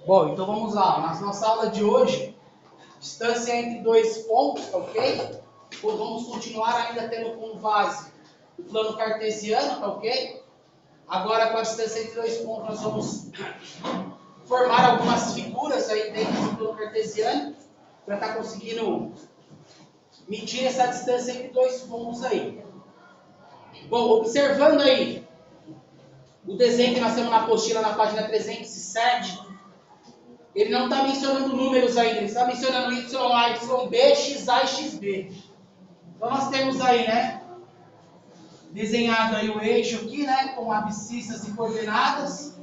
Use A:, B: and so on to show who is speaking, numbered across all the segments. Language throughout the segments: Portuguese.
A: Bom, então vamos lá. Na nossa aula de hoje, distância entre dois pontos, tá ok? Vamos continuar ainda tendo como base o plano cartesiano, tá ok? Agora, com a distância entre dois pontos, nós vamos formar algumas figuras aí dentro do plano cartesiano para estar conseguindo medir essa distância entre dois pontos aí. Bom, observando aí o desenho que nós temos na apostila na página 307, ele não está mencionando números ainda, ele está mencionando YA, YB, XA e XB. Então nós temos aí, né, desenhado aí o eixo aqui, né, com abscissas e coordenadas,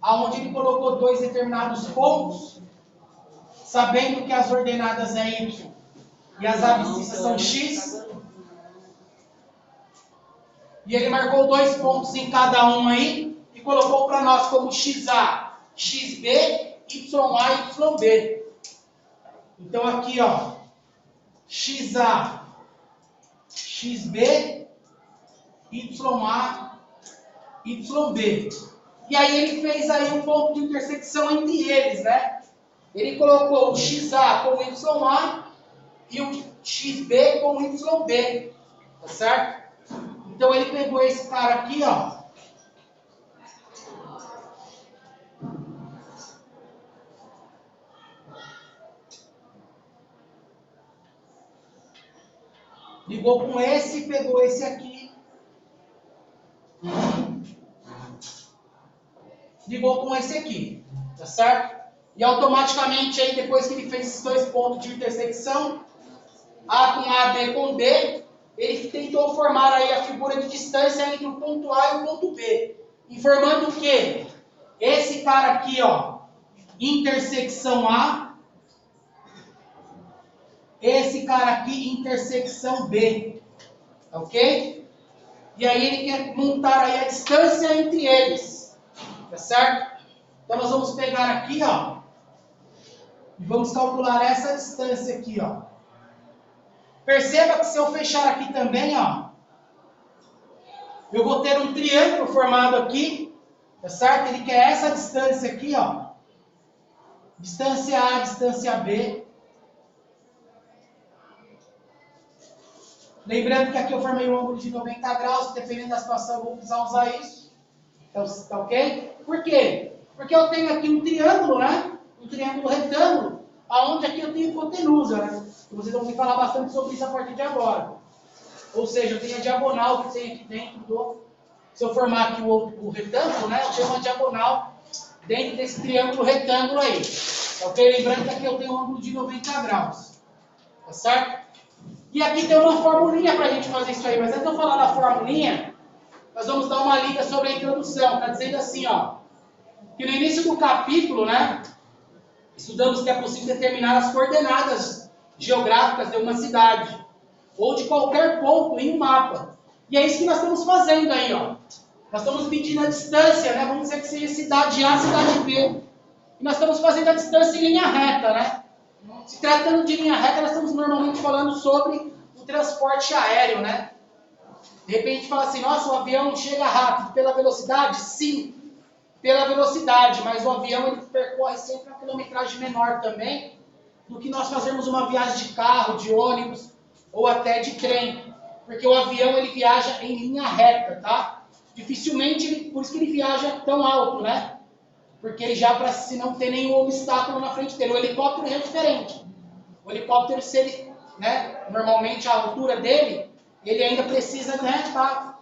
A: aonde ele colocou dois determinados pontos, sabendo que as ordenadas é Y e as abscissas são X. E ele marcou dois pontos em cada um aí e colocou para nós como XA, XB, YA e YB. Então aqui, ó, XA, XB, YA, YB. E aí ele fez aí um ponto de intersecção entre eles, né? Ele colocou o XA com o YA e o XB com o YB, tá certo? Então ele pegou esse cara aqui, ó. Ligou com esse e pegou esse aqui. Ligou com esse aqui, tá certo? E automaticamente aí, depois que ele fez esses dois pontos de intersecção, A com A, B com B, ele tentou formar aí a figura de distância entre o ponto A e o ponto B. Informando o quê? Esse cara aqui, ó, intersecção A. Esse cara aqui, intersecção B. Ok? E aí ele quer montar aí a distância entre eles. Tá certo? Então nós vamos pegar aqui, ó. E vamos calcular essa distância aqui, ó. Perceba que se eu fechar aqui também, ó. Eu vou ter um triângulo formado aqui. Tá certo? Ele quer essa distância aqui, ó. Distância A, distância B. Lembrando que aqui eu formei um ângulo de 90 graus, dependendo da situação eu vou precisar usar isso. Então, tá ok? Por quê? Porque eu tenho aqui um triângulo, né? Um triângulo retângulo, aonde aqui eu tenho hipotenusa, né? E vocês vão me falar bastante sobre isso a partir de agora. Ou seja, eu tenho a diagonal que tem aqui dentro do... Se eu formar aqui o retângulo, né? Eu tenho uma diagonal dentro desse triângulo retângulo aí. Tá ok? Lembrando que aqui eu tenho um ângulo de 90 graus. Tá certo? E aqui tem uma formulinha para a gente fazer isso aí, mas antes de eu falar da formulinha, nós vamos dar uma lida sobre a introdução. Está dizendo assim, ó, que no início do capítulo, né, estudamos que é possível determinar as coordenadas geográficas de uma cidade, ou de qualquer ponto em um mapa. E é isso que nós estamos fazendo aí, ó. Nós estamos medindo a distância, né, vamos dizer que seja cidade A, cidade B. E nós estamos fazendo a distância em linha reta, né? Se tratando de linha reta, nós estamos normalmente falando sobre o transporte aéreo, né? De repente fala assim, nossa, o avião chega rápido pela velocidade? Sim, pela velocidade, mas o avião ele percorre sempre uma quilometragem menor também do que nós fazermos uma viagem de carro, de ônibus ou até de trem. Porque o avião ele viaja em linha reta, tá? Dificilmente, por isso que ele viaja tão alto, né? Porque ele já, para se não ter nenhum obstáculo na frente dele. O helicóptero é diferente. O helicóptero, se ele, né, normalmente a altura dele, ele ainda precisa, né, estar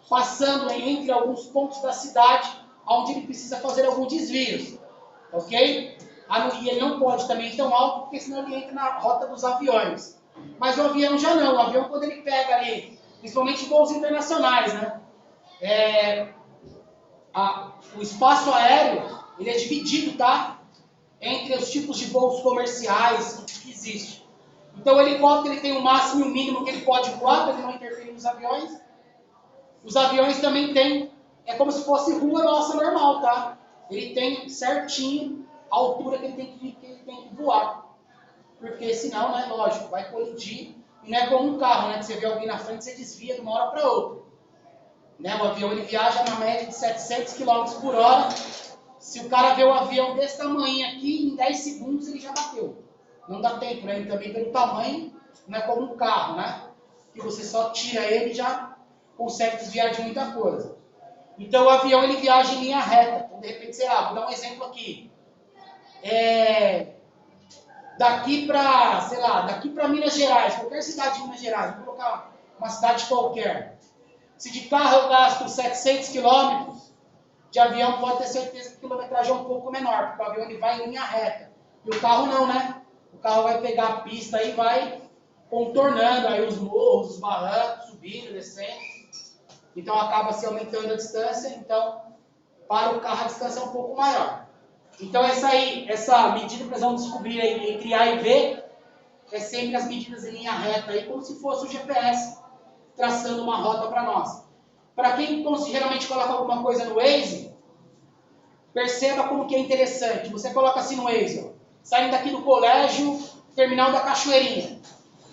A: passando entre alguns pontos da cidade, onde ele precisa fazer alguns desvios. Ok? E ele não pode também ir tão alto, porque senão ele entra na rota dos aviões. Mas o avião já não. O avião, quando ele pega ali, principalmente voos internacionais, né? O espaço aéreo, ele é dividido, tá? Entre os tipos de voos comerciais que existem. Então o helicóptero ele tem o máximo e o mínimo que ele pode voar, para ele não interferir nos aviões. Os aviões também têm, é como se fosse rua nossa normal, tá? Ele tem certinho a altura que ele tem que voar. Porque senão, né, lógico, vai colidir. E não é como um carro, né? Que você vê alguém na frente, você desvia de uma hora para outra. Né? O avião ele viaja na média de 700 km por hora, Se o cara vê o avião desse tamanho aqui, em 10 segundos ele já bateu. Não dá tempo, né? E também pelo tamanho, não é como um carro, né? Que você só tira ele e já consegue desviar de muita coisa. Então o avião ele viaja em linha reta. Então, de repente, sei lá, vou dar um exemplo aqui. Daqui para, sei lá, daqui para Minas Gerais, qualquer cidade de Minas Gerais, vou colocar uma cidade qualquer. Se de carro eu gasto 700 quilômetros, de avião pode ter certeza que a quilometragem é um pouco menor, porque o avião ele vai em linha reta. E o carro não, né? O carro vai pegar a pista e vai contornando aí os morros, os barrancos, subindo, descendo. Então acaba se aumentando a distância, então para o carro a distância é um pouco maior. Então essa medida que nós vamos descobrir aí entre A e B é sempre as medidas em linha reta, aí, como se fosse o GPS traçando uma rota para nós. Para quem geralmente coloca alguma coisa no Waze, perceba como que é interessante. Você coloca assim no Waze, ó, saindo daqui do colégio, terminal da Cachoeirinha.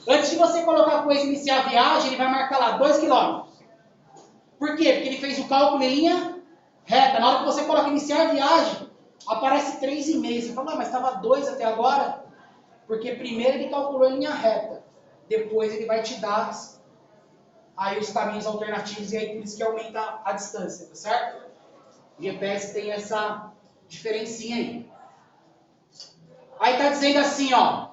A: Antes de você colocar a coisa e iniciar a viagem, ele vai marcar lá 2 km. Por quê? Porque ele fez o cálculo em linha reta. Na hora que você coloca iniciar a viagem, aparece 3,5. Você fala, mas estava 2 até agora? Porque primeiro ele calculou em linha reta. Depois ele vai te dar aí os caminhos alternativos e aí por isso que aumenta a distância, tá certo? O GPS tem essa diferencinha aí. Aí tá dizendo assim, ó,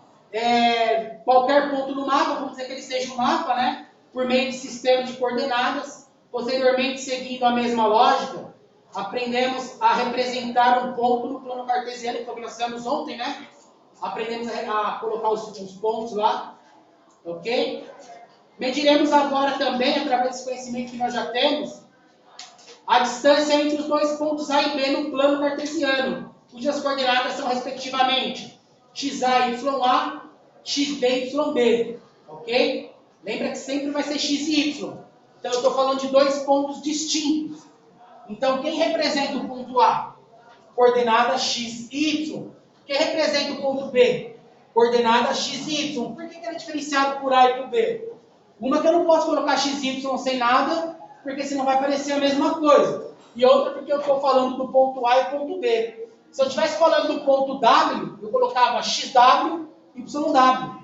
A: qualquer ponto no mapa, vamos dizer que ele seja um mapa, né? Por meio de sistema de coordenadas. Posteriormente, seguindo a mesma lógica, aprendemos a representar um ponto no plano cartesiano, que começamos ontem, né? Aprendemos a colocar os pontos lá, ok? Mediremos agora também, através desse conhecimento que nós já temos, a distância entre os dois pontos A e B no plano cartesiano, cujas coordenadas são, respectivamente, XA e YA, XB e YB, ok? Lembra que sempre vai ser X e Y. Então, eu estou falando de dois pontos distintos. Então, quem representa o ponto A? Coordenada X e Y. Quem representa o ponto B? Coordenada X e Y. Por que ele é diferenciado por A e por B? Uma que eu não posso colocar X e Y sem nada, porque senão vai parecer a mesma coisa. E outra porque eu estou falando do ponto A e ponto B. Se eu estivesse falando do ponto W, eu colocava XW e YW.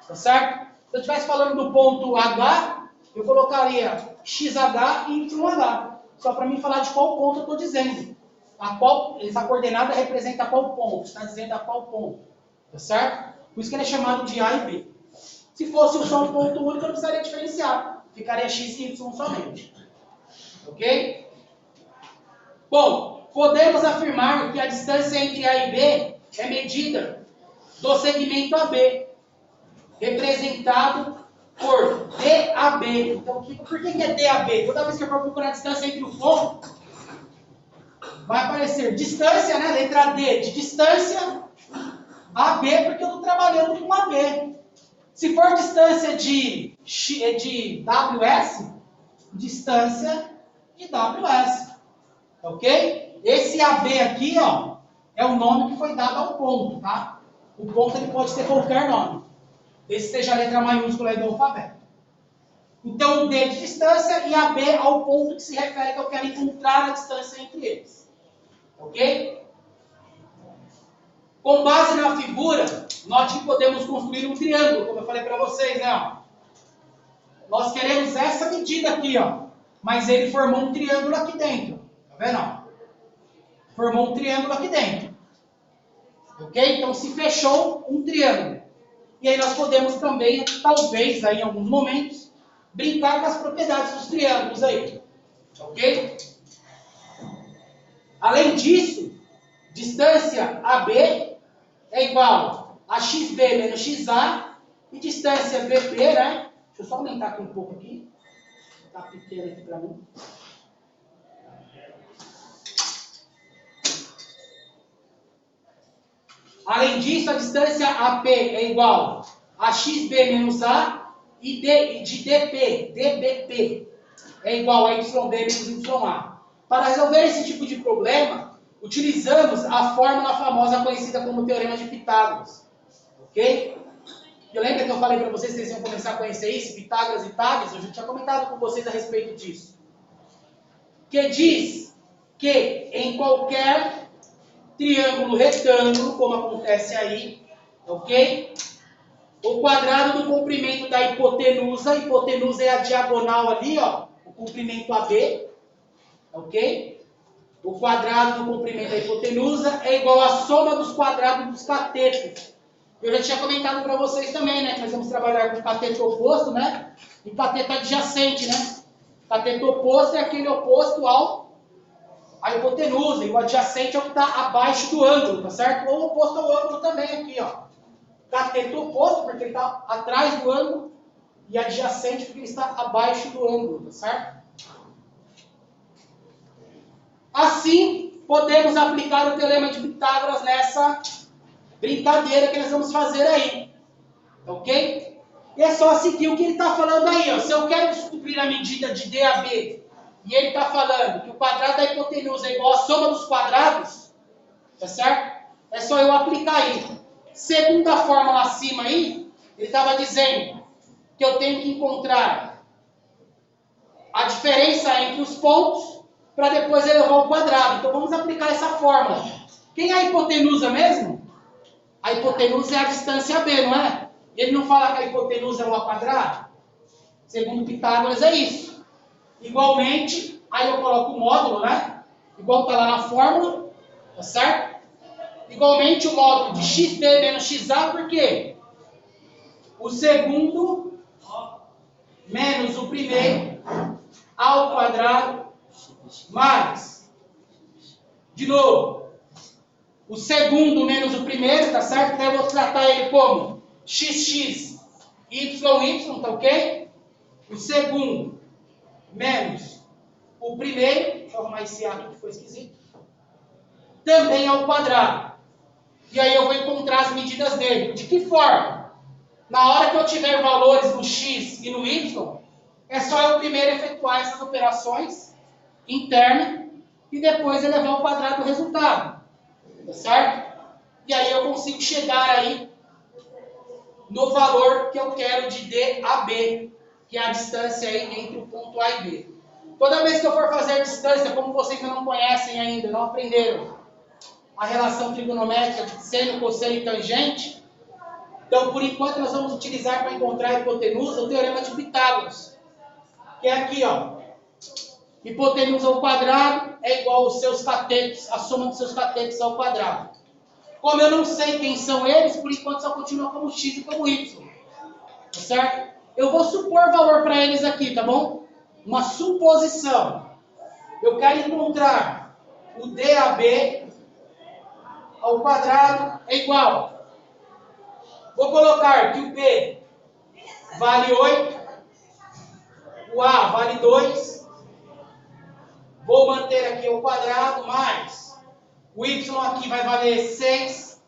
A: Tá certo? Se eu estivesse falando do ponto H, eu colocaria XH e YH. Só para mim falar de qual ponto eu estou dizendo. Essa coordenada representa qual ponto. Está dizendo a qual ponto. Tá certo? Por isso que ele é chamado de A e B. Se fosse só um ponto único, eu não precisaria diferenciar. Ficaria X e Y somente. Ok? Bom, podemos afirmar que a distância entre A e B é medida do segmento AB, representado por DAB. Então, por que é DAB? Toda vez que eu for procurar a distância entre o ponto, vai aparecer distância, né? Letra D de distância, AB, porque eu estou trabalhando com AB. Se for distância de WS, distância de WS. Ok? Esse AB aqui, ó, é o nome que foi dado ao ponto, tá? O ponto ele pode ter qualquer nome. Esse seja a letra maiúscula aí do alfabeto. Então, o D de distância e a B ao ponto que se refere que eu quero encontrar a distância entre eles. Ok? Com base na figura, note que podemos construir um triângulo, como eu falei para vocês, né? Nós queremos essa medida aqui, ó. Mas ele formou um triângulo aqui dentro. Tá vendo? Formou um triângulo aqui dentro. Ok? Então, se fechou um triângulo. E aí nós podemos também, talvez, aí, em alguns momentos, brincar com as propriedades dos triângulos aí. Ok? Além disso, distância AB é igual a XB menos XA e distância BP, né? Deixa eu só aumentar aqui um pouco aqui. Tá pequeno aqui para mim. Além disso, a distância AP é igual a XB menos A e de DBP é igual a YB menos YA. Para resolver esse tipo de problema, utilizamos a fórmula famosa conhecida como Teorema de Pitágoras. Ok? E lembra que eu falei para vocês que vocês iam começar a conhecer isso? Pitágoras e Tágoras? Eu já tinha comentado com vocês a respeito disso. Que diz que em qualquer triângulo retângulo, como acontece aí, ok? O quadrado do comprimento da hipotenusa. A hipotenusa é a diagonal ali, ó, o comprimento AB, ok? O quadrado do comprimento da hipotenusa é igual à soma dos quadrados dos catetos. Eu já tinha comentado para vocês também, né? Que nós vamos trabalhar com cateto oposto, né? E cateto adjacente, né? Cateto oposto é aquele oposto à hipotenusa. E o adjacente é o que está abaixo do ângulo, tá certo? Ou oposto ao ângulo também aqui, ó. Cateto oposto, porque ele está atrás do ângulo. E adjacente, porque ele está abaixo do ângulo, tá certo? Assim, podemos aplicar o teorema de Pitágoras nessa brincadeira que nós vamos fazer aí. Ok? E é só seguir o que ele está falando aí. Ó. Se eu quero descobrir a medida de DAB e ele está falando que o quadrado da hipotenusa é igual à soma dos quadrados, tá certo? É só eu aplicar aí. Segundo a fórmula acima aí, ele estava dizendo que eu tenho que encontrar a diferença entre os pontos para depois elevar ao quadrado. Então vamos aplicar essa fórmula. Quem é a hipotenusa mesmo? A hipotenusa é a distância B, não é? Ele não fala que a hipotenusa é o A quadrado? Segundo Pitágoras é isso. Igualmente, aí eu coloco o módulo, né? Igual está lá na fórmula, tá certo? Igualmente o módulo de xb menos xa, por quê? O segundo menos o primeiro ao quadrado mais, de novo, o segundo menos o primeiro, tá certo? Então eu vou tratar ele como xx, y, tá ok? O segundo menos o primeiro, deixa eu arrumar esse A aqui que ficou esquisito, também ao quadrado. E aí eu vou encontrar as medidas dele. De que forma? Na hora que eu tiver valores no x e no y, é só eu primeiro efetuar essas operações internas e depois elevar ao quadrado o resultado. Tá certo? E aí eu consigo chegar aí no valor que eu quero de DAB, que é a distância aí entre o ponto A e B. Toda vez que eu for fazer a distância, como vocês ainda não conhecem ainda, não aprenderam a relação trigonométrica de seno, cosseno e tangente, então por enquanto nós vamos utilizar para encontrar a hipotenusa o teorema de Pitágoras, que é aqui, ó. Hipotenusa ao quadrado é igual aos seus catetos, a soma dos seus catetos ao quadrado. Como eu não sei quem são eles, por enquanto só continua como x e como y. Tá certo? Eu vou supor valor para eles aqui, tá bom? Uma suposição. Eu quero encontrar o DAB ao quadrado é igual. Vou colocar que o B vale 8, o A vale 2, vou manter aqui ao quadrado, mais o Y aqui vai valer 6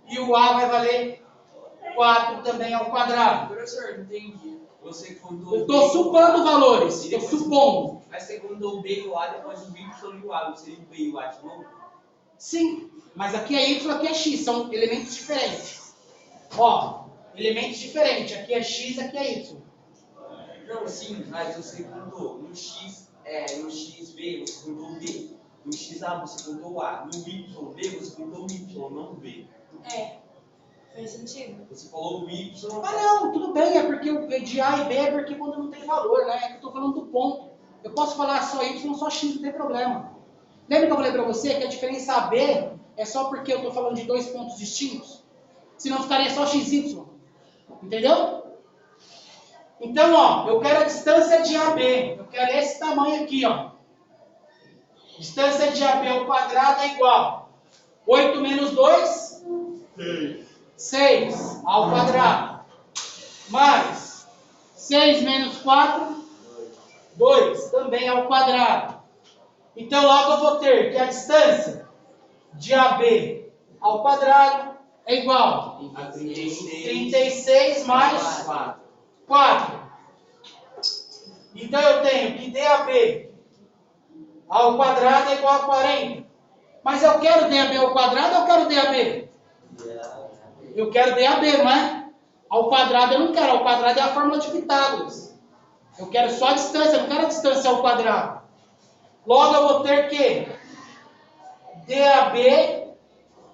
A: e o A vai valer 4 também ao quadrado.
B: Professor, não entendi. Você contou
A: eu estou supondo valores, estou supondo.
B: Mas você contou o B e o A, depois o Y e o A, você o B e o A de novo?
A: Sim, mas aqui é Y, aqui é X, são elementos diferentes. Ó, elementos diferentes, aqui é X, aqui é Y.
B: Não, sim, mas você contou no X, no XB você contou o B, no XA você contou o A, no YB você contou o Y, não o B.
C: Faz sentido.
B: Você falou o Y.
A: Ah não, tudo bem, é porque o de A e B é porque quando não tem valor, né? É que eu estou falando do ponto. Eu posso falar só Y, só X, não tem problema. Lembra que eu falei para você que a diferença AB é só porque eu estou falando de dois pontos distintos? Senão ficaria só XY. Entendeu? Então, ó, eu quero a distância de AB. Eu quero esse tamanho aqui, ó. Distância de AB ao quadrado é igual. 8 menos 2? 6 ao quadrado. Mais 6 menos 4? 2 também ao quadrado. Então, logo eu vou ter que a distância de AB ao quadrado é igual
B: a
A: 36 mais 4. Então, eu tenho que DAB ao quadrado é igual a 40. Mas eu quero DAB ao quadrado ou eu quero DAB? Eu quero DAB, não é? Ao quadrado eu não quero. Ao quadrado é a fórmula de Pitágoras. Eu quero só a distância, eu não quero a distância ao quadrado. Logo eu vou ter que DAB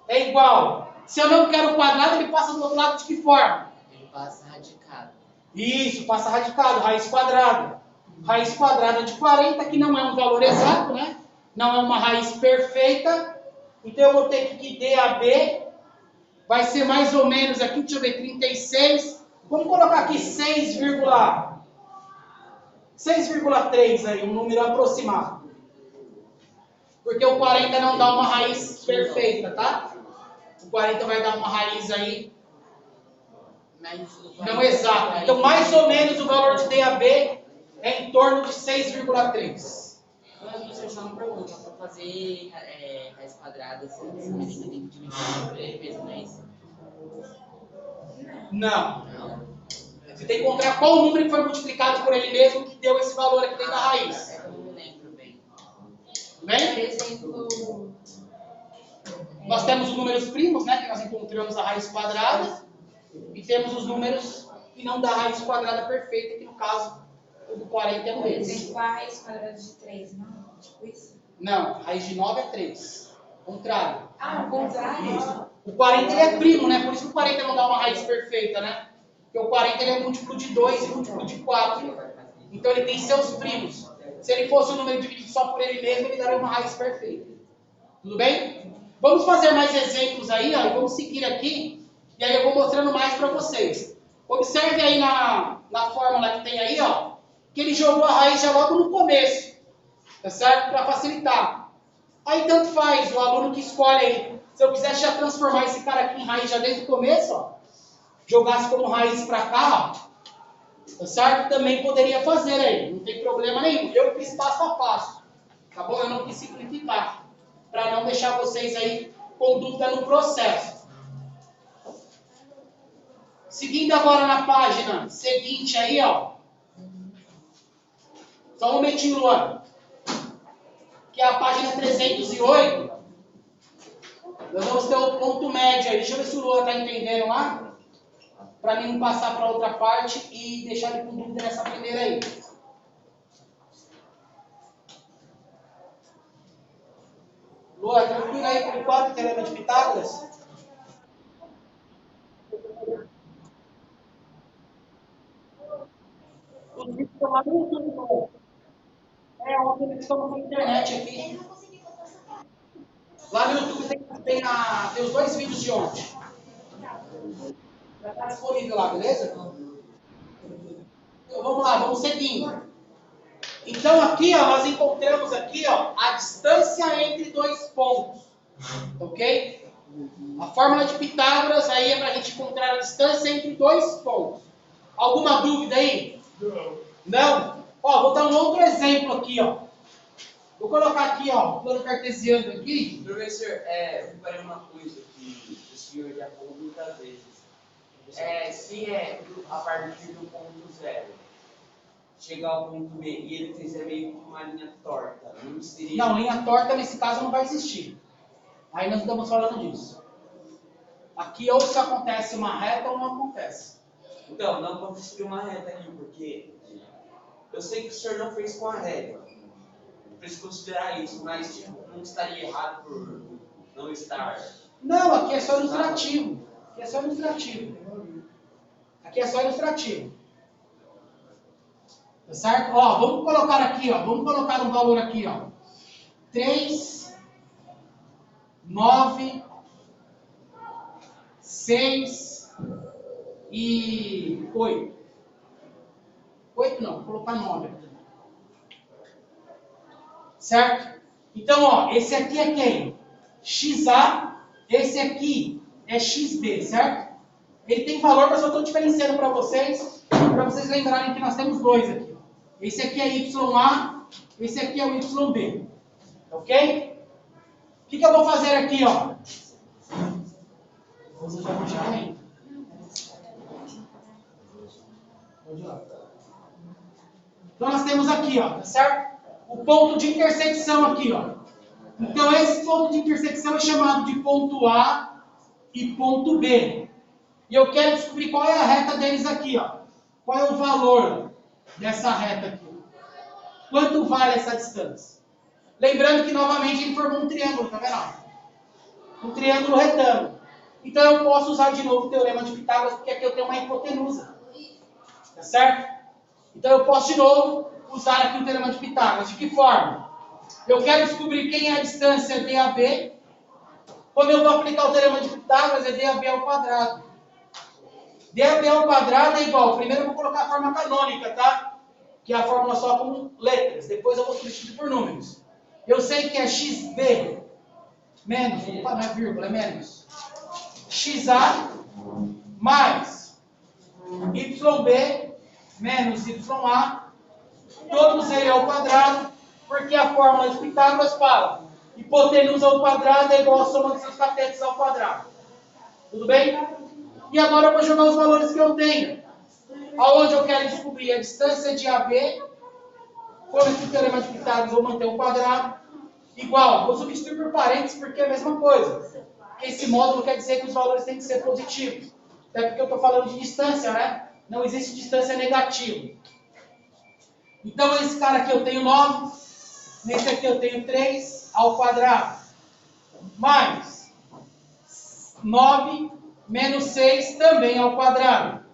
A: é igual. Se eu não quero o quadrado, ele passa do outro lado de que forma?
D: Ele passa radicado.
A: Isso, passa radicado, raiz quadrada. Raiz quadrada de 40, que não é um valor exato, né? Não é uma raiz perfeita. Então eu vou ter que DAB vai ser mais ou menos aqui, deixa eu ver, 36. Vamos colocar aqui 6,3 aí, um número aproximado. Porque o 40 não dá uma raiz perfeita, tá? O 40 vai dar uma raiz aí não exata. Então, mais ou menos o valor de DAB é em torno de 6,3.
D: Professor, só uma pergunta. Para fazer raiz quadrada, você tem que dividir por ele mesmo, não é isso?
A: Não. Você tem que encontrar qual número que foi multiplicado por ele mesmo que deu esse valor aqui dentro da raiz.
D: É que eu não lembro bem.
A: Tudo bem?
C: Por exemplo,
A: Nós temos os números primos, né? Que nós encontramos a raiz quadrada. E temos os números que não dá a raiz quadrada perfeita, que no caso, o do 40 é um
C: por
A: deles.
C: exemplo, a raiz quadrada de 3, não? Tipo isso?
A: Não, raiz de 9 é 3. Contrário.
C: Ah, ao contrário?
A: Isso. O 40 ele é primo, né? Por isso que o 40 não dá uma raiz perfeita, né? Porque o 40 ele é múltiplo de 2 e múltiplo de 4. Então ele tem seus primos. Se ele fosse um número dividido só por ele mesmo, ele daria uma raiz perfeita. Tudo bem? Vamos fazer mais exemplos aí, ó, e vamos seguir aqui. E aí eu vou mostrando mais para vocês. Observe aí na fórmula que tem aí, ó, que ele jogou a raiz já logo no começo. Tá certo? Para facilitar. Aí tanto faz o aluno que escolhe aí. Se eu quisesse já transformar esse cara aqui em raiz já desde o começo, ó, jogasse como raiz para cá, ó, tá certo? Também poderia fazer aí, não tem problema nenhum. Eu fiz passo a passo, tá bom? Eu não quis simplificar, para não deixar vocês aí com dúvida no processo. Seguindo agora na página seguinte aí, ó. Só um momentinho, Luan. Que é a página 308. Nós vamos ter o ponto médio aí. Deixa eu ver se o Luan está entendendo lá. Para mim não passar para outra parte e deixar ele com dúvida nessa primeira aí. Luan, tranquilo aí por enquanto, teorema de Pitágoras? Os vídeos estão lá no YouTube. Ontem eles estão na internet aqui. Lá no YouTube tem os 2 vídeos de ontem. Já está disponível lá, beleza? Então vamos lá, vamos seguindo. Então aqui, ó, nós encontramos aqui, ó, a distância entre 2 pontos. Ok? A fórmula de Pitágoras aí é para a gente encontrar a distância entre 2 pontos. Alguma dúvida aí? Não? Ó, vou dar um outro exemplo aqui, ó. Vou colocar aqui, ó, o plano cartesiano aqui.
B: Professor, eu reparei uma coisa que o senhor já falou muitas vezes. Se a partir do ponto 0 chegar ao ponto B e ele fizer meio que uma linha torta, não seria...
A: Não, linha torta nesse caso não vai existir. Aí nós estamos falando disso. Aqui ou se acontece uma reta ou não acontece.
B: Então, não aconteceria uma reta aqui, porque eu sei que o senhor não fez com a régua. Eu preciso considerar isso, mas tipo, não estaria errado por não estar.
A: Não, aqui é só ilustrativo. Aqui é só ilustrativo. Aqui é só ilustrativo. Tá certo? Ó, vamos colocar aqui, ó. Vamos colocar um valor aqui, ó. 3, 9, 6 e 8. 8 não, vou colocar 9 aqui. Certo? Então, ó, esse aqui é quem? XA, esse aqui é XB, certo? Ele tem valor, mas eu estou diferenciando para vocês lembrarem que nós temos 2 aqui. Ó. Esse aqui é YA, esse aqui é o YB. Ok? O que eu vou fazer aqui, ó? Vou usar o chamamento. Então nós temos aqui, ó, tá certo? O ponto de intersecção aqui, ó. Então esse ponto de intersecção é chamado de ponto A e ponto B. E eu quero descobrir qual é a reta deles aqui, ó. Qual é o valor dessa reta aqui? Quanto vale essa distância? Lembrando que novamente ele formou um triângulo, tá vendo? um triângulo retângulo. Então eu posso usar de novo o teorema de Pitágoras, porque aqui eu tenho uma hipotenusa. Tá certo? Então eu posso de novo usar aqui o teorema de Pitágoras. De que forma? Eu quero descobrir quem é a distância DAB. Quando eu vou aplicar o teorema de Pitágoras, é DAB ao quadrado. DAB ao quadrado é igual. Primeiro eu vou colocar a forma canônica, tá? Que é a fórmula só com letras. Depois eu vou substituir por números. Eu sei que é XB menos, opa, não é vírgula, é menos, XA mais YB menos YA, todos eles ao quadrado, porque a fórmula de Pitágoras fala hipotenusa ao quadrado é igual a soma dos seus catetos ao quadrado. Tudo bem? E agora eu vou jogar os valores que eu tenho. Aonde eu quero descobrir a distância de AB, como esse teorema de Pitágoras, vou manter o quadrado, igual, vou substituir por parênteses porque é a mesma coisa. Esse módulo quer dizer que os valores têm que ser positivos. Até porque eu estou falando de distância, né? Não existe distância negativa. Então, esse cara aqui eu tenho 9, nesse aqui eu tenho 3 ao quadrado, mais 9 menos 6 também ao quadrado.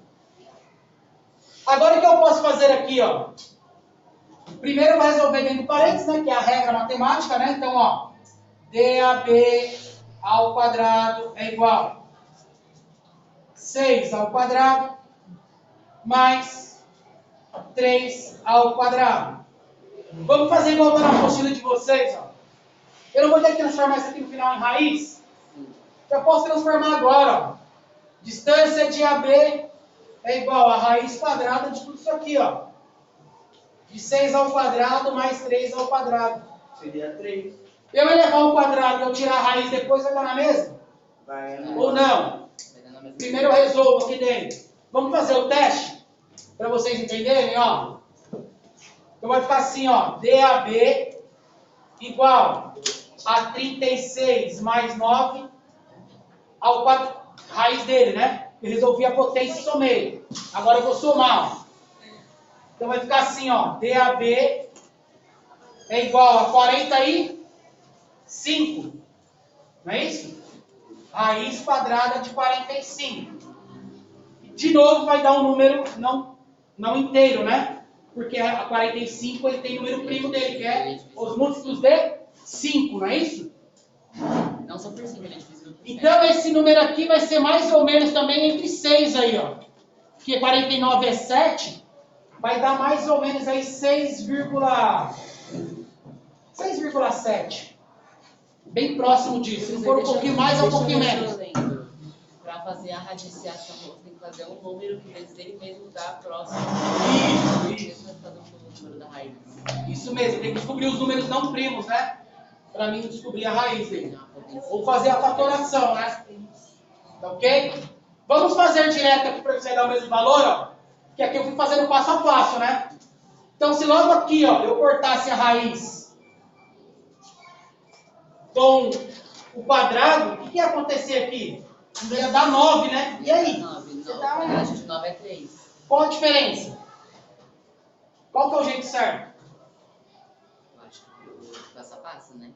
A: Agora o que eu posso fazer aqui, ó? Primeiro eu vou resolver dentro do parênteses, né? Que é a regra matemática, né? Então, ó, DAB ao quadrado é igual 6 ao quadrado mais 3 ao quadrado. Vamos fazer igual está na apostila de vocês, ó. Eu não vou ter que transformar isso aqui no final em raiz. Já posso transformar agora, ó. Distância de AB é igual a raiz quadrada de tudo isso aqui, ó. De 6 ao quadrado mais 3 ao quadrado.
B: Seria 3.
A: Eu elevar ao quadrado e eu tirar a raiz depois, vai dar na mesma?
B: Vai.
A: Ou não?
D: Vai dar na mesma.
A: Primeiro eu resolvo aqui dentro. Vamos fazer o teste? Para vocês entenderem, ó. Então vai ficar assim, ó. DAB igual a 36 mais 9 ao quadrado. Raiz dele, né? Eu resolvi a potência e somei. Agora eu vou somar, ó. Então vai ficar assim, ó. DAB é igual a 45. Não é isso? Raiz quadrada de 45. De novo vai dar um número não inteiro, né? Porque a 45 ele tem número primo dele, que é os múltiplos de 5, não é isso?
D: Não só por 5, ele é divisível por 7.
A: Então esse número aqui vai ser mais ou menos também entre 6 aí, ó. Porque 49 é 7, vai dar mais ou menos aí 6,7. Bem próximo disso. Se não for um pouquinho mais ou um pouquinho menos.
D: Para fazer a radiciação, você tem que fazer um número que vezes ele mesmo dá próximo.
A: Isso.
D: Vai fazer o número da raiz.
A: Isso mesmo, tem que descobrir os números não primos, né? Para mim descobrir a raiz dele. Ou fazer a fatoração, né? Tá ok? Vamos fazer direto aqui para você dar o mesmo valor, ó. Que aqui eu fui fazendo passo a passo, né? Então, se logo aqui, ó, eu cortasse a raiz com o quadrado, o que ia acontecer aqui? Ia dar 9, né? E aí?
D: 9,
C: Você
D: não.
C: dá um-
D: A de 9 é 3.
A: Qual a diferença? Qual que é o jeito certo?
D: Eu acho que o passo a passo, né?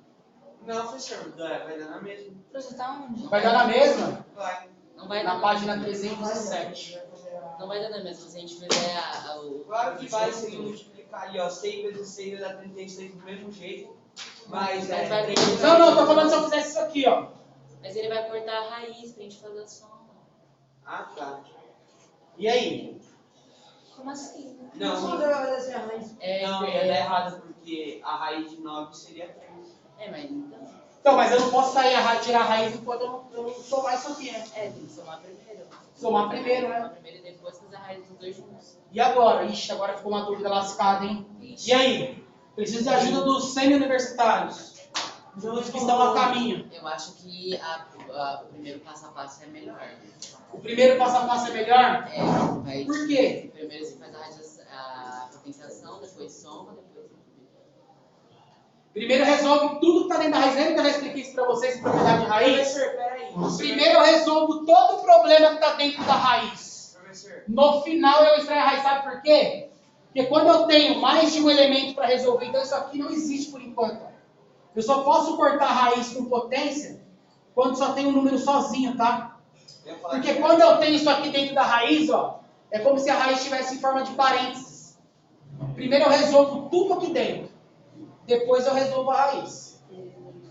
B: Não, professor, vai dar na mesma.
C: Professor, tá onde?
A: Vai dar na mesma?
B: Vai.
D: Não vai
A: Na
D: dar
A: página 307.
D: Não vai dar na mesma se a gente fizer o.
B: Claro que vai, se multiplicar ali, ó, 6 vezes 6 dá 36 do mesmo jeito. Mas
D: Mas vai-
B: 3
A: Não, tô falando se eu fizesse isso aqui, ó.
D: Mas ele vai cortar a raiz pra gente fazer a soma.
B: Ah, tá.
A: E aí?
C: Como assim?
B: Não,
C: Como você vai fazer assim a raiz?
B: não, ela é errada porque a raiz de 9 seria 3.
D: Mas então.
A: Então, mas eu não posso tirar a raiz enquanto eu não somar isso aqui, né?
D: Tem que somar primeiro.
A: Somar primeiro, né?
D: Somar primeiro e depois fazer a raiz dos dois juntos.
A: E agora? Ixi, agora ficou uma dúvida lascada, hein? E aí? Preciso de ajuda dos semi-universitários. Dos que estão a caminho.
D: Eu acho que o primeiro passo a passo é melhor.
A: O primeiro passo a passo é melhor?
D: Vai,
A: Por quê?
D: Primeiro você faz a potenciação, depois soma, depois.
A: Primeiro resolve tudo que está dentro da raiz. Lembra que eu já expliquei isso para vocês, propriedade de raiz?
B: Professor, peraí.
A: Primeiro eu resolvo todo o problema que está dentro da raiz.
B: Professor,
A: No final eu extraio a raiz, sabe por quê? Porque quando eu tenho mais de um elemento para resolver, então isso aqui não existe por enquanto. Eu só posso cortar a raiz com potência quando só tem um número sozinho, tá?
B: Eu falo
A: Porque
B: que-
A: quando eu tenho isso aqui dentro da raiz, ó, é como se a raiz estivesse em forma de parênteses. Primeiro eu resolvo tudo aqui dentro. Depois eu resolvo a raiz.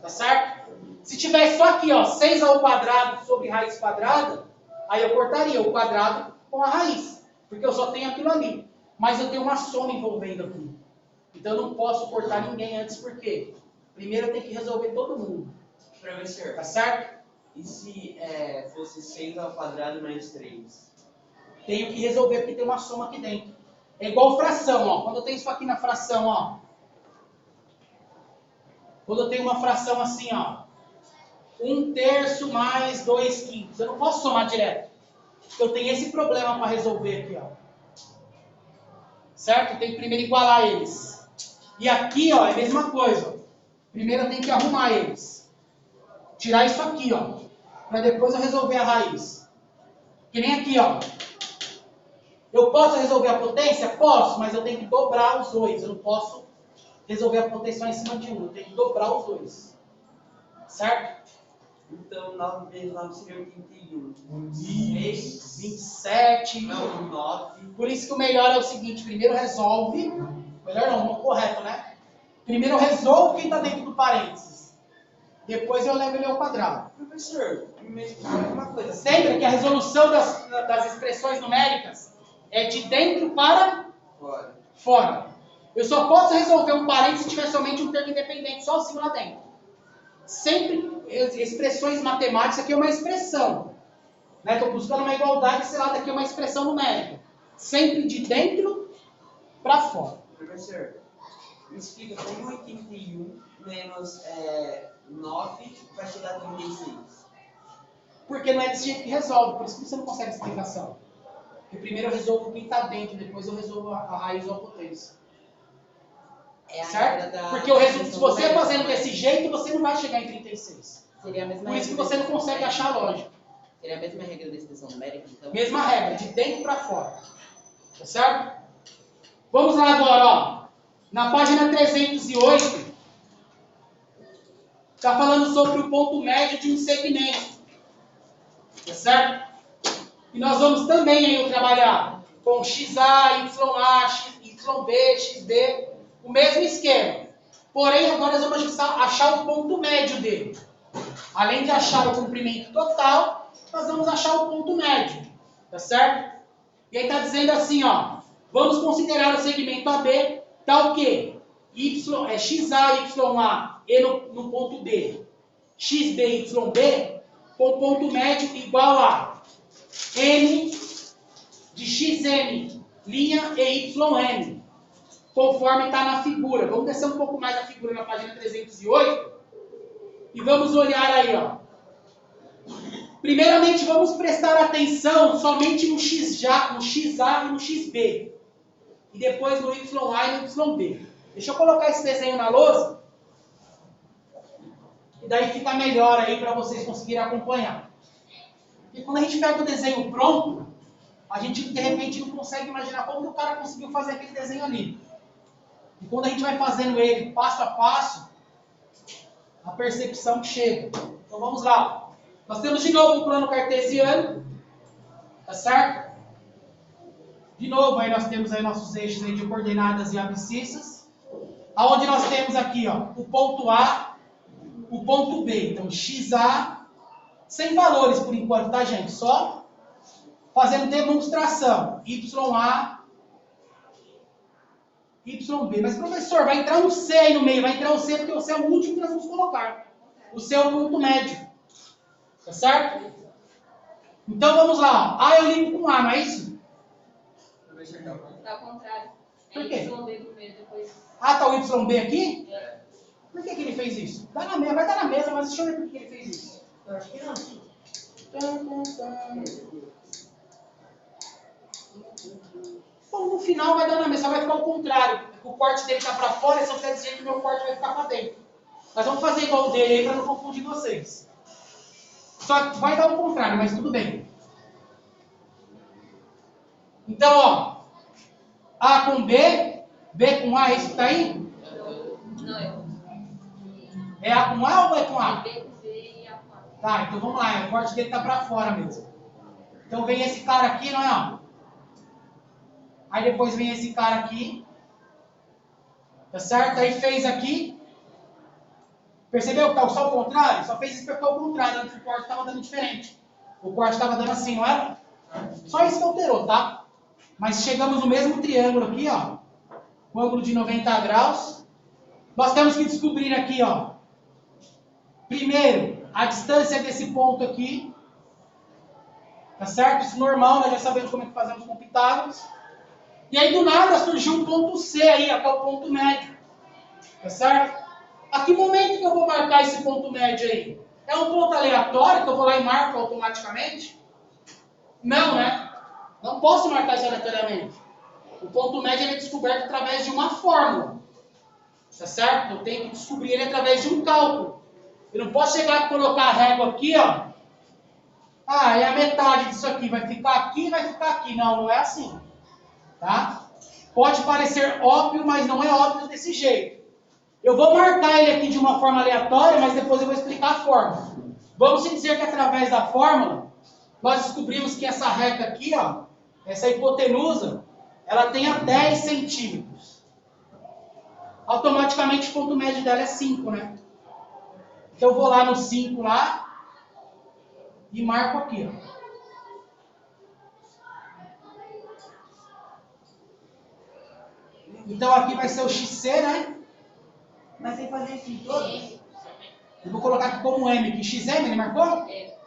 A: Tá certo? Se tivesse só aqui, ó, 6 ao quadrado sobre raiz quadrada, aí eu cortaria o quadrado com a raiz. Porque eu só tenho aquilo ali. Mas eu tenho uma soma envolvendo aqui. Então eu não posso cortar ninguém antes, por quê? Primeiro eu tenho que resolver todo mundo.
B: Professor,
A: Tá certo?
B: e se fosse 6 ao quadrado mais 3?
A: Tenho que resolver porque tem uma soma aqui dentro. É igual fração, ó. Quando eu tenho isso aqui na fração, ó. Quando eu tenho uma fração assim, ó. 1/3 mais 2/5. Eu não posso somar direto. Eu tenho esse problema para resolver aqui, ó. Certo? Eu tenho que primeiro igualar eles. E aqui, ó, é a mesma coisa. Ó. Primeiro eu tenho que arrumar eles. Tirar isso aqui, ó. Para depois eu resolver a raiz. Que nem aqui, ó. Eu posso resolver a potência? Posso, mas eu tenho que dobrar os dois. Eu não posso resolver a potência só em cima de um. Eu tenho que dobrar os dois. Certo?
B: Então 9 vezes 9 seria 81.
A: 26, 27.
B: Não, 9.
A: Por isso que o melhor é o seguinte: primeiro resolve. Melhor não, o correto, né? Primeiro eu resolvo quem está dentro do parênteses. Depois eu levo ele ao quadrado.
B: Professor, me explica uma coisa.
A: Lembra que a resolução das expressões numéricas é de dentro para
B: Fora.
A: fora. Eu só posso resolver um parênteses se tiver somente um termo independente sozinho lá dentro. Sempre, expressões matemáticas, aqui é uma expressão. Estou buscando uma igualdade, sei lá, daqui é uma expressão numérica. Sempre de dentro para fora.
B: Professor, me explica como 81 menos 9 vai chegar a 36.
A: Porque não é desse jeito que resolve, por isso que você não consegue explicação. Porque primeiro eu resolvo quem está dentro, depois eu resolvo a raiz ou a potência.
D: É a regra
A: Certo?
D: da
A: Porque o resultado, se você
D: numérica,
A: fazendo
D: né?
A: desse jeito, você não vai chegar em 36.
D: Seria a mesma
A: Por isso que
D: regra
A: você
D: da
A: não consegue
D: extensão
A: achar a
D: numérica.
A: lógica.
D: Seria a mesma regra da extensão numérica, então?
A: Mesma regra, de dentro para fora. Tá certo? Vamos lá agora, ó. Na página 308, está falando sobre o ponto médio de um segmento. Tá certo? E nós vamos também aí trabalhar com XA, YA, YB, XB, o mesmo esquema. Porém, agora nós vamos achar o ponto médio dele. Além de achar o comprimento total, nós vamos achar o ponto médio. Tá certo? E aí está dizendo assim, ó. Vamos considerar o segmento AB tal que XA, YA e no ponto B, XB, YB, com ponto médio igual a M de XM, linha e YM, conforme está na figura. Vamos descer um pouco mais a figura na página 308 e vamos olhar aí, ó. Primeiramente, vamos prestar atenção somente no XA e no XB. E depois no YA e no YB. Deixa eu colocar esse desenho na lousa. E daí fica melhor aí para vocês conseguirem acompanhar. Porque quando a gente pega o desenho pronto, a gente de repente não consegue imaginar como que o cara conseguiu fazer aquele desenho ali. E quando a gente vai fazendo ele passo a passo, a percepção chega. Então vamos lá. Nós temos de novo um plano cartesiano. Tá certo? De novo, aí nós temos aí nossos eixos aí de coordenadas e abscissas. Aonde nós temos aqui, ó, o ponto A, o ponto B. Então, XA, sem valores por enquanto, tá, gente? Só fazendo demonstração. YA, YB. Mas, professor, vai entrar um C aí no meio. Vai entrar o C porque o C é o último que nós vamos colocar. O C é o ponto médio. Tá certo? Então, vamos lá. A eu ligo com A, não é isso?
C: Tá ao contrário.
A: Por quê?
C: YB primeiro, depois.
A: Ah, tá o YB aqui?
C: É.
A: Por que ele fez isso? Vai dar na mesa, mas deixa eu ver por que ele fez isso. Eu acho que não. Bom, no final vai dar na mesa, só vai ficar o contrário. O corte dele tá para fora, isso quer dizer que o meu corte vai ficar para dentro. Mas vamos fazer igual o dele aí para não confundir vocês. Só que vai dar o contrário, mas tudo bem. Então, ó. A com B, B com A, isso que tá aí?
C: Não,
A: É A com A ou B com A?
C: B com B e A com A.
A: Tá, então vamos lá, o corte dele tá para fora mesmo. Então vem esse cara aqui, não é? Ó. Aí depois vem esse cara aqui. Tá certo? Aí fez aqui. Percebeu que tá só o contrário? Só fez isso porque é o contrário, antes o corte estava dando diferente. O corte estava dando assim, não era? Só isso que alterou, tá? Mas chegamos no mesmo triângulo aqui, ó. Com ângulo de 90 graus. Nós temos que descobrir aqui, ó. Primeiro, a distância desse ponto aqui. Tá certo? Isso normal, nós já sabemos como é que fazemos com Pitágoras. E aí do nada surgiu um ponto C aí, ó, que é o ponto médio. Tá certo? A que momento que eu vou marcar esse ponto médio aí? É um ponto aleatório que eu vou lá e marco automaticamente? Não, né? Não posso marcar isso aleatoriamente. O ponto médio é descoberto através de uma fórmula. Tá certo? Eu tenho que descobrir ele através de um cálculo. Eu não posso chegar e colocar a régua aqui, ó. Ah, é a metade disso aqui. Vai ficar aqui e vai ficar aqui. Não, não é assim. Tá? Pode parecer óbvio, mas não é óbvio desse jeito. Eu vou marcar ele aqui de uma forma aleatória, mas depois eu vou explicar a fórmula. Vamos dizer que através da fórmula, nós descobrimos que essa reta aqui, ó, essa hipotenusa, ela tem a 10 centímetros. Automaticamente o ponto médio dela é 5, né? Então eu vou lá no 5 lá e marco aqui, ó. Então aqui vai ser o XC, né? Mas tem que fazer isso em todos. Eu vou colocar aqui como M, que XM, ele marcou?
C: É.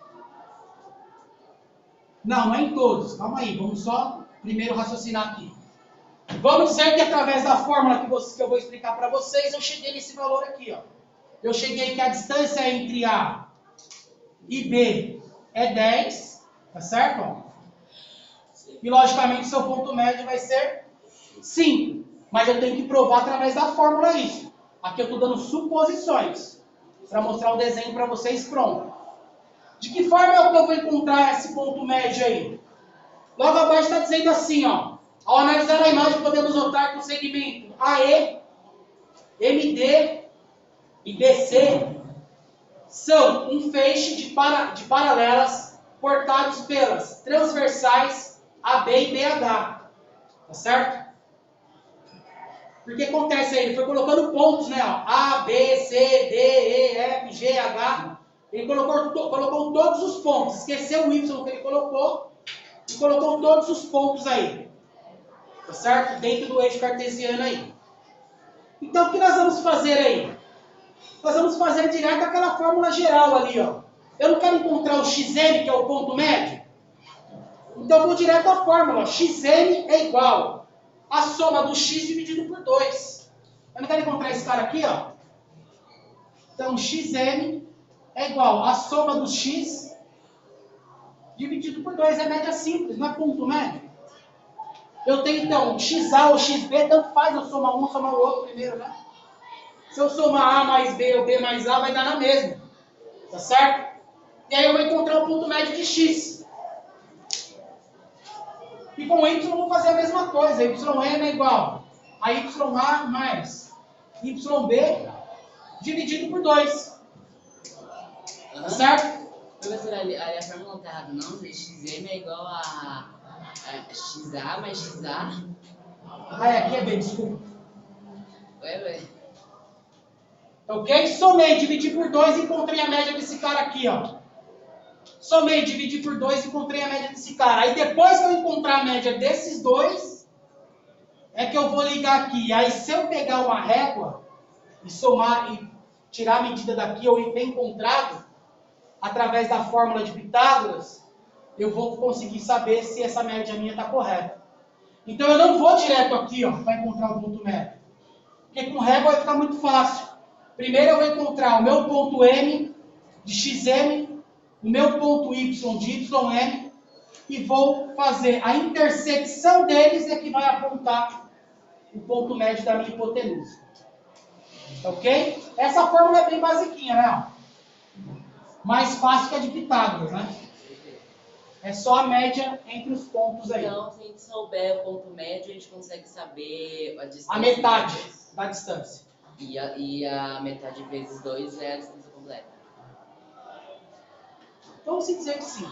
A: Não, não é em todos. Calma aí, vamos só primeiro raciocinar aqui. Vamos dizer que através da fórmula que eu vou explicar para vocês, eu cheguei nesse valor aqui, ó. Eu cheguei que a distância entre A e B é 10, tá certo? Ó. E logicamente seu ponto médio vai ser 5. Mas eu tenho que provar através da fórmula isso. Aqui eu estou dando suposições para mostrar o desenho para vocês pronto. De que forma é que eu vou encontrar esse ponto médio aí? Logo abaixo está dizendo assim, ó. Ao analisar a imagem, podemos notar que o segmento AE, MD e BC são um feixe de paralelas cortados pelas transversais AB e BH. Tá certo? Porque acontece aí, ele foi colocando pontos, né? Ó, A, B, C, D, E, F, G, H. Ele colocou todos os pontos. Esqueceu o Y que ele colocou e colocou todos os pontos aí. Tá certo? Dentro do eixo cartesiano aí. Então o que nós vamos fazer aí? Nós vamos fazer direto aquela fórmula geral ali, ó. Eu não quero encontrar o XM, que é o ponto médio. Então eu vou direto à fórmula. XM é igual a soma do x dividido por 2. Eu não quero encontrar esse cara aqui, ó. Então, xm é igual a soma do x dividido por 2. É média simples, não é ponto médio. Eu tenho, então, xa ou xb, tanto faz eu somar um, somar o outro primeiro, né? Se eu somar a mais b ou b mais a, vai dar na mesma. Tá certo? E aí eu vou encontrar o ponto médio de x. E com y eu vou fazer a mesma coisa. Ym é igual a YA mais YB dividido por 2. Tá certo?
D: Professor, ali a fórmula não está errada, não? XM é igual a XA mais XA.
A: Ah, aqui é B, desculpa.
D: Ué.
A: Ok? Somei, dividi por 2 e encontrei a média desse cara aqui, ó. Somei, dividi por 2 e encontrei a média desse cara. Aí depois que eu encontrar a média desses dois, é que eu vou ligar aqui. Aí se eu pegar uma régua e somar e tirar a medida daqui ou ter encontrado, através da fórmula de Pitágoras, eu vou conseguir saber se essa média minha está correta. Então eu não vou direto aqui, ó, para encontrar o ponto médio. Porque com régua vai ficar muito fácil. Primeiro eu vou encontrar o meu ponto M de XM, o meu ponto Y de YM, e vou fazer a intersecção deles, é que vai apontar o ponto médio da minha hipotenusa. Ok? Essa fórmula é bem basiquinha, né? Mais fácil que a de Pitágoras, né? É só a média entre os pontos aí.
D: Então, se a gente souber o ponto médio, a gente consegue saber a distância.
A: A metade da distância.
D: E a metade vezes 2 é a distância completa.
A: Vamos se dizer que sim.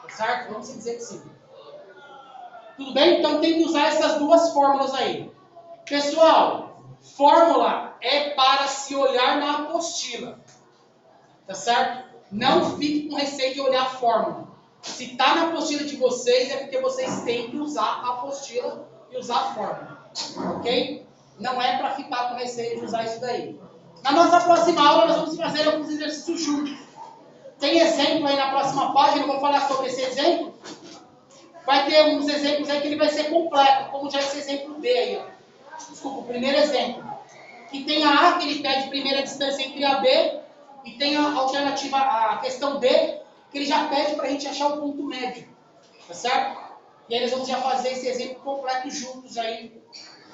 A: Tá certo? Vamos se dizer que sim. Tudo bem? Então tem que usar essas duas fórmulas aí. Pessoal, fórmula é para se olhar na apostila. Tá certo? Não fique com receio de olhar a fórmula. Se está na apostila de vocês, é porque vocês têm que usar a apostila e usar a fórmula. Ok? Não é para ficar com receio de usar isso daí. Na nossa próxima aula, nós vamos fazer alguns exercícios juntos. Tem exemplo aí na próxima página, eu vou falar sobre esse exemplo. Vai ter uns exemplos aí que ele vai ser completo, como já esse exemplo B aí. Ó. Desculpa, o primeiro exemplo. Que tem a A, que ele pede primeira distância entre A e B, e tem a alternativa, a questão D, que ele já pede para a gente achar o ponto médio. Tá certo? E aí nós vamos já fazer esse exemplo completo juntos aí,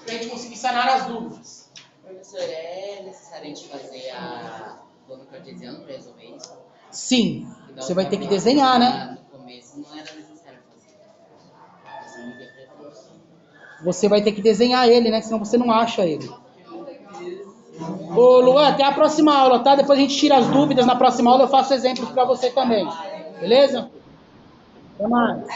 A: para a gente conseguir sanar as dúvidas.
D: Professor, é necessário a gente fazer a plano cartesiano para resolver isso?
A: Sim. Você vai ter que desenhar, né?
D: No começo não era necessário fazer. Você me interpretou.
A: Você vai ter que desenhar ele, né? Senão você não acha ele. Ô, Luan, até a próxima aula, tá? Depois a gente tira as dúvidas. Na próxima aula eu faço exemplos para você também. Beleza? Até mais.